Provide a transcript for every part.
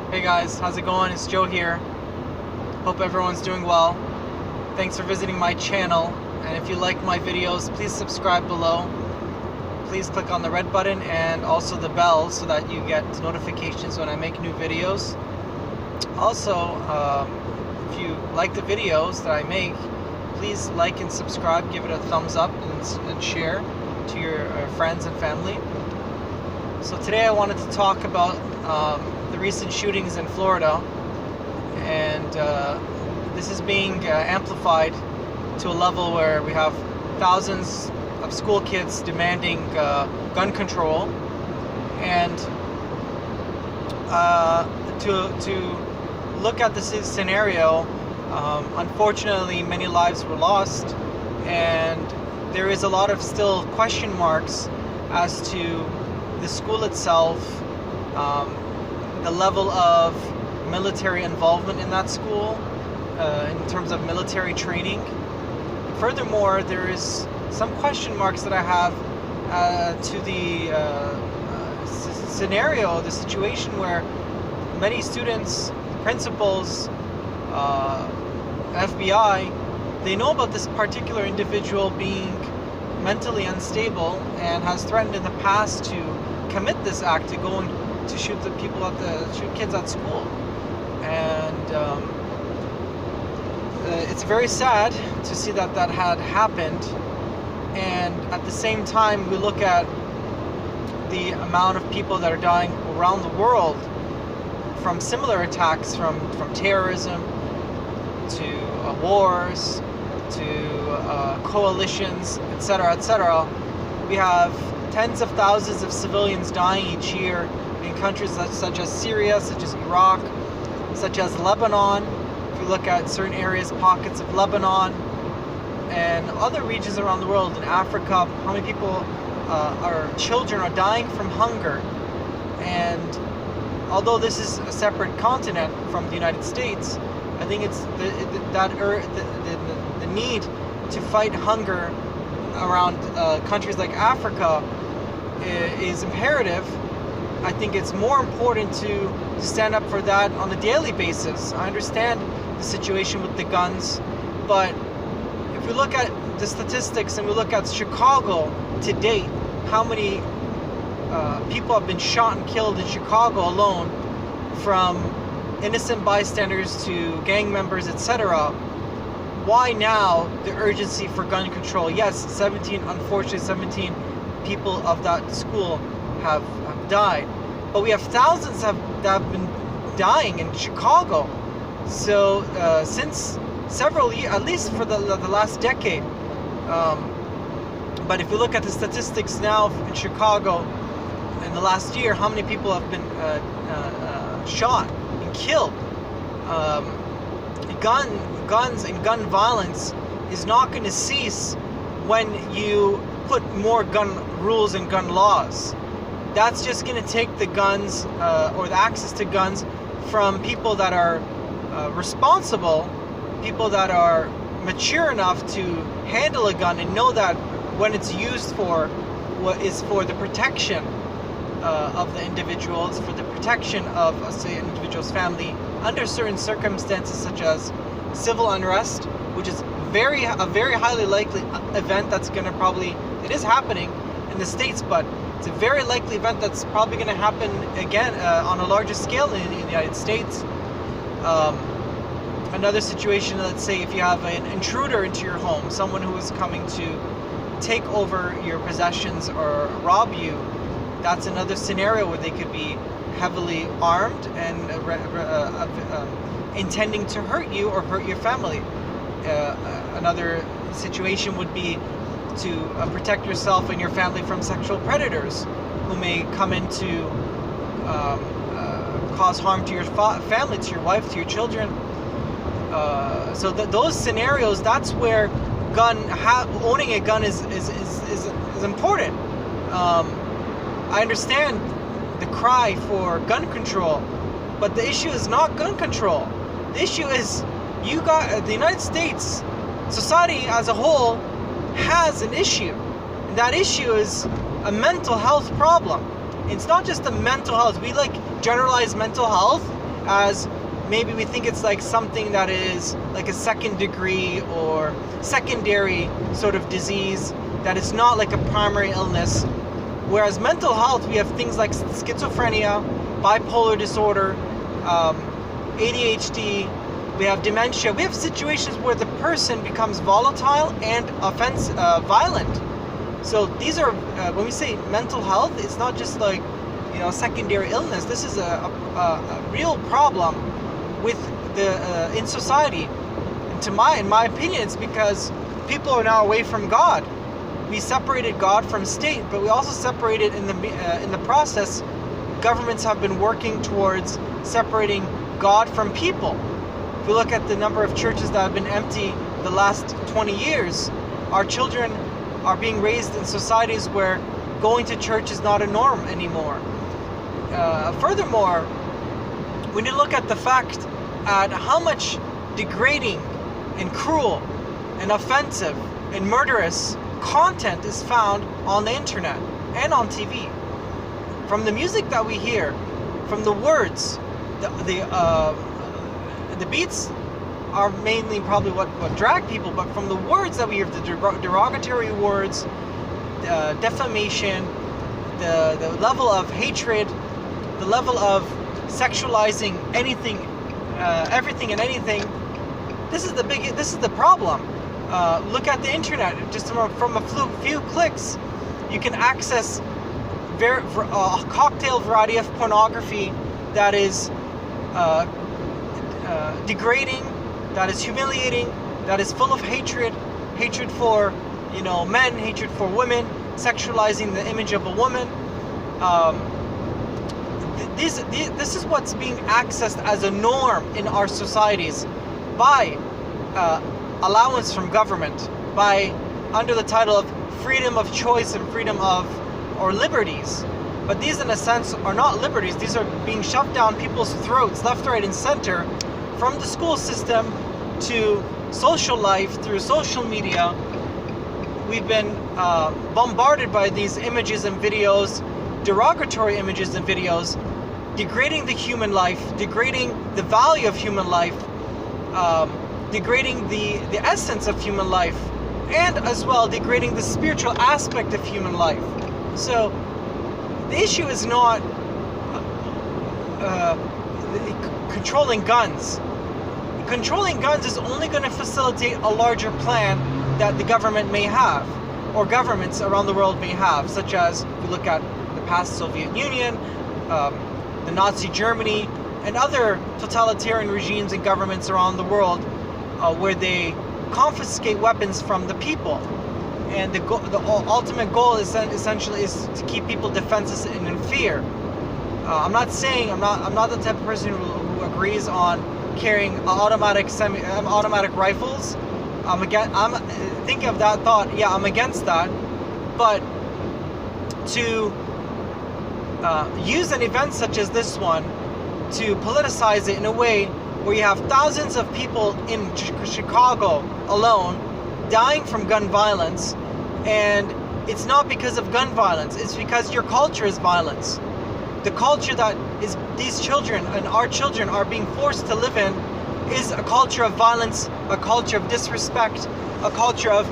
Hey guys, how's it going? It's Joe here. Hope everyone's doing well. Thanks for visiting my channel, and if you like my videos, please subscribe below. Please click on the red button and also the bell so that you get notifications when I make new videos. Also, if you like the videos that I make, please like and subscribe, give it a thumbs up and share to your friends and family. So today I wanted to talk about the recent shootings in Florida, and this is being amplified to a level where we have thousands of school kids demanding gun control, and to look at this scenario, unfortunately many lives were lost, and there is a lot of still question marks as to the school itself, the level of military involvement in that school, in terms of military training. Furthermore, there is some question marks that I have to the scenario, the situation where many students, principals, FBI, they know about this particular individual being mentally unstable and has threatened in the past to commit this act, to go and to shoot shoot kids at school. And it's very sad to see that had happened. And at the same time, we look at the amount of people that are dying around the world from similar attacks, from terrorism to wars to coalitions, etc., etc. We have tens of thousands of civilians dying each year in countries such as Syria, such as Iraq, such as Lebanon. If you look at certain areas, pockets of Lebanon, and other regions around the world, in Africa, how many people, children are dying from hunger. And although this is a separate continent from the United States, I think it's the need to fight hunger around countries like Africa is imperative. I think it's more important to stand up for that on a daily basis. I understand the situation with the guns, but if we look at the statistics and we look at Chicago to date, how many people have been shot and killed in Chicago alone, from innocent bystanders to gang members, etc. Why now the urgency for gun control? Yes, unfortunately 17 people of that school have died, but we have thousands that have been dying in Chicago. So since several years, at least for the last decade. But if you look at the statistics now in Chicago in the last year, how many people have been shot and killed? Guns and gun violence is not going to cease when you put more gun rules and gun laws. That's just going to take the guns or the access to guns from people that are responsible, people that are mature enough to handle a gun and know that when it's used for what is for the protection of the individuals, for the protection of, say, an individual's family under certain circumstances such as civil unrest, which is a very highly likely event that's going to it is happening in the States, but it's a very likely event that's probably going to happen again on a larger scale in the United States. Another situation, let's say if you have an intruder into your home, someone who is coming to take over your possessions or rob you, that's another scenario where they could be heavily armed and intending to hurt you or hurt your family. Another situation would be to protect yourself and your family from sexual predators who may come in to cause harm to your family, to your wife, to your children. So those scenarios, that's where owning a gun is important. I understand the cry for gun control, but the issue is not gun control. The issue is the United States, society as a whole, has an issue. And that issue is a mental health problem. It's not just a mental health. We generalize mental health as maybe we think it's like something that is like a second degree or secondary sort of disease, that is not like a primary illness. Whereas mental health, we have things like schizophrenia, bipolar disorder, ADHD, we have dementia. We have situations where the person becomes volatile and violent. So these are, when we say mental health, it's not just like, secondary illness. This is a real problem with in society. And in my opinion, it's because people are now away from God. We separated God from state, but we also separated in the process. Governments have been working towards separating God from people. If we look at the number of churches that have been empty the last 20 years, our children are being raised in societies where going to church is not a norm anymore. Furthermore, we need to look at the fact at how much degrading and cruel and offensive and murderous content is found on the internet and on TV. From the music that we hear, from the words, the beats are mainly probably what drag people, but from the words that we hear, the derogatory words, defamation, the level of hatred, the level of sexualizing anything, everything and anything. This is the problem. Look at the internet. Just from a few clicks, you can access a cocktail variety of pornography that is degrading, that is humiliating, that is full of hatred for men, hatred for women, sexualizing the image of a woman. This is what's being accessed as a norm in our societies by allowance from government, by under the title of freedom of choice and freedom of or liberties. But these in a sense are not liberties. These are being shoved down people's throats left, right, and center, from the school system to social life through social media. We've been bombarded by these images and videos, derogatory images and videos, degrading the human life, degrading the value of human life, degrading the essence of human life, and as well degrading the spiritual aspect of human life. So the issue is not controlling guns. Controlling guns is only going to facilitate a larger plan that the government may have, or governments around the world may have, such as if we look at the past Soviet Union, the Nazi Germany, and other totalitarian regimes and governments around the world, where they confiscate weapons from the people. And the ultimate goal is essentially to keep people defenseless and in fear. I'm not the type of person who agrees on carrying automatic rifles. I'm thinking of that thought. Yeah, I'm against that. But to use an event such as this one to politicize it in a way where you have thousands of people in Chicago alone dying from gun violence, and it's not because of gun violence, it's because your culture is violence. The culture that is these children and our children are being forced to live in is a culture of violence, a culture of disrespect, a culture of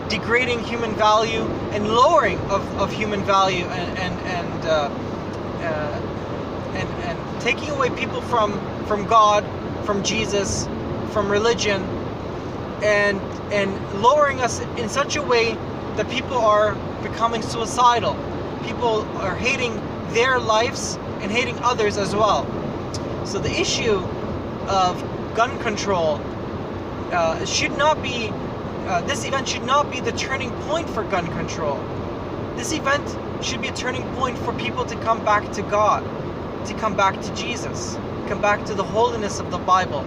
degrading human value and lowering of human value and taking away people from God, from Jesus, from religion, and lowering us in such a way that people are becoming suicidal. People are hating their lives and hating others as well. So the issue of gun control should not be, this event should not be the turning point for gun control. This event should be a turning point for people to come back to God, to come back to Jesus, come back to the holiness of the Bible,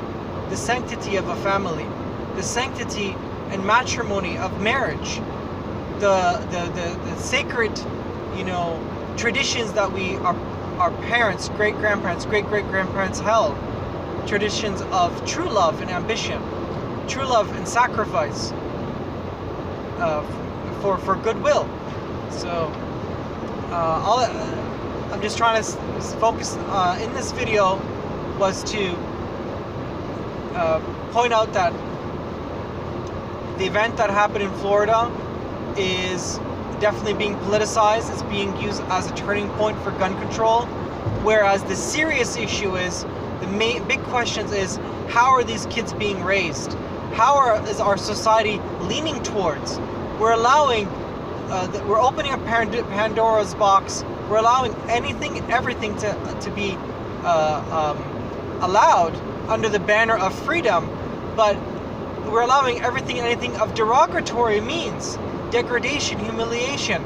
the sanctity of a family, the sanctity and matrimony of marriage, the sacred, traditions that our parents, great-grandparents, great-great-grandparents held, traditions of true love and ambition, true love and sacrifice, for goodwill. So I'm just trying to focus in this video was to point out that the event that happened in Florida is definitely being politicized. It's being used as a turning point for gun control, whereas the serious issue is, the main big questions is, how are these kids being raised? Is our society leaning towards? We're allowing, we're opening up Pandora's box. We're allowing anything and everything to be allowed under the banner of freedom, but we're allowing everything and anything of derogatory means, degradation, humiliation,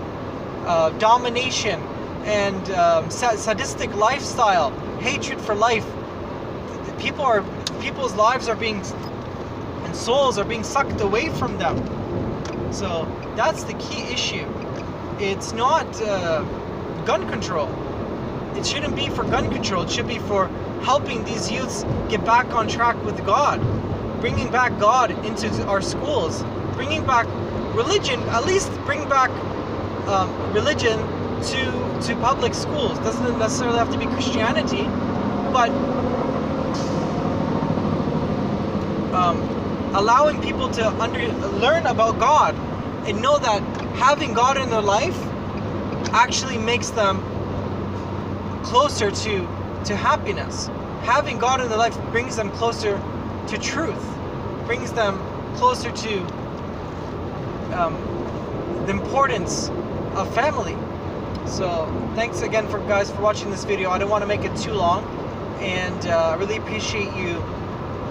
domination, and sadistic lifestyle, hatred for life. People's lives are being, and souls are being sucked away from them. So that's the key issue. It's not gun control. It shouldn't be for gun control. It should be for helping these youths get back on track with God, bringing back God into our schools, bringing back religion, at least bring back religion to public schools. Doesn't necessarily have to be Christianity, but allowing people to learn about God and know that having God in their life actually makes them closer to happiness. Having God in their life brings them closer to truth, brings them closer to the importance of family. So thanks again for watching this video. I don't want to make it too long, and I really appreciate you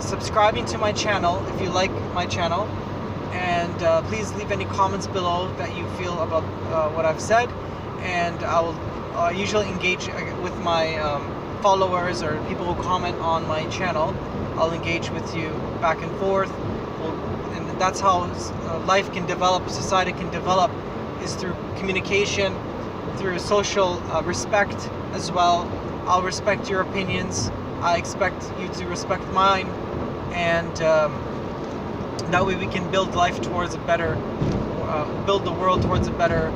subscribing to my channel if you like my channel, and please leave any comments below that you feel about what I've said, and I will usually engage with my followers or people who comment on my channel. I'll engage with you back and forth, and that's how life can develop, society can develop, is through communication, through social respect as well. I'll respect your opinions. I expect you to respect mine, and that way we can build life towards a better, build the world towards a better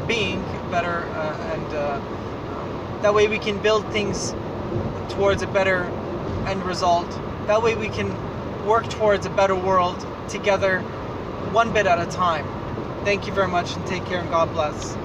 being, better, and that way we can build things towards a better end result. That way we can work towards a better world together, one bit at a time. Thank you very much, and take care, and God bless.